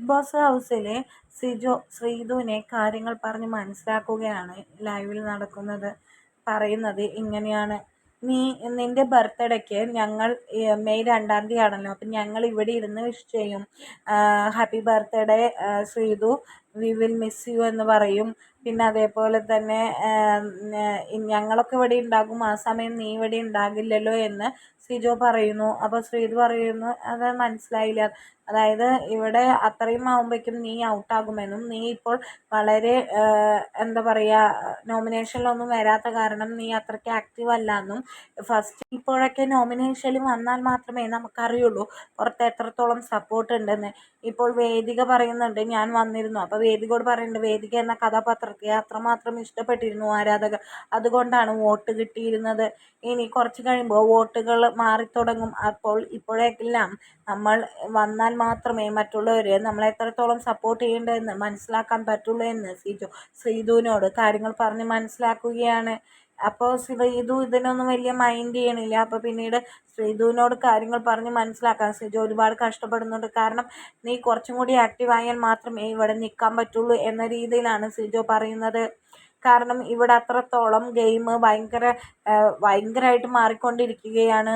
Boss ഹൗസിലെ ശ്രീധുവിനെ കാര്യങ്ങൾ പറഞ്ഞ് മനസ്സിലാക്കുകയാണ് ലൈവിൽ നടക്കുന്നത്. പറയുന്നത് ഇങ്ങനെയാണ്: നിന്റെ ബർത്ത്ഡേക്ക് ഞങ്ങൾ മെയ് 2-ാം തീയതി ആണല്ലോ, അപ്പം ഞങ്ങൾ ഇവിടെ ഇരുന്ന് വിഷ് ചെയ്യും. Happy birthday Sreedhu, we will miss you എന്ന് പറയും. പിന്നെ അതേപോലെ തന്നെ ഞങ്ങളൊക്കെ ഇവിടെ ഉണ്ടാകും, ആ സമയം നീ ഇവിടെ ഉണ്ടാകില്ലല്ലോ എന്ന് സിജോ പറയുന്നു. അപ്പോൾ ശ്രീധു പറയുന്നു, അത് മനസ്സിലായില്ല. അതായത് ഇവിടെ അത്രയും ആകുമ്പോഴേക്കും നീ ഔട്ടാകുമെന്നും നീ ഇപ്പോൾ വളരെ എന്താ പറയുക, നോമിനേഷനിലൊന്നും വരാത്ത കാരണം നീ അത്രയ്ക്ക് ആക്റ്റീവ് അല്ല എന്നും, ഫസ്റ്റ് ഇപ്പോഴൊക്കെ നോമിനേഷനിൽ വന്നാൽ മാത്രമേ നമുക്കറിയുള്ളൂ പുറത്ത് എത്രത്തോളം സപ്പോർട്ട് ഉണ്ടെന്ന്. ഇപ്പോൾ വേദിക പറയുന്നുണ്ട് ഞാൻ വന്നിരുന്നു, അപ്പോൾ വേദികയോട് പറയുന്നുണ്ട് വേദിക എന്ന കഥാപാത്രത്തെ അത്രമാത്രം ഇഷ്ടപ്പെട്ടിരുന്നു ആരാധകർ, അതുകൊണ്ടാണ് വോട്ട് കിട്ടിയിരുന്നത്. ഇനി കുറച്ച് കഴിയുമ്പോൾ വോട്ടുകൾ മാറിത്തുടങ്ങും. അപ്പോൾ ഇപ്പോഴെല്ലാം നമ്മൾ വന്നാൽ മാത്രമേ മറ്റുള്ളവർ നമ്മളെ എത്രത്തോളം സപ്പോർട്ട് ചെയ്യേണ്ടതെന്ന് മനസ്സിലാക്കാൻ പറ്റുള്ളൂ എന്ന് ശ്രീധുവിനോട് കാര്യങ്ങൾ പറഞ്ഞ് മനസ്സിലാക്കുകയാണ്. അപ്പോൾ ശ്രീധു ഇതിനൊന്നും വലിയ മൈൻഡ് ചെയ്യണില്ല. അപ്പോൾ പിന്നീട് ശ്രീധുവിനോട് കാര്യങ്ങൾ പറഞ്ഞ് മനസ്സിലാക്കാൻ സിജു ഒരുപാട് കഷ്ടപ്പെടുന്നുണ്ട്. കാരണം നീ കുറച്ചും കൂടി ആക്റ്റീവ് ആയാൽ മാത്രമേ ഇവിടെ നിൽക്കാൻ പറ്റുള്ളൂ എന്ന രീതിയിലാണ് സിജു പറയുന്നത്. കാരണം ഇവിടെ അത്രത്തോളം ഗെയിം ഭയങ്കരമായിട്ട് മാറിക്കൊണ്ടിരിക്കുകയാണ്.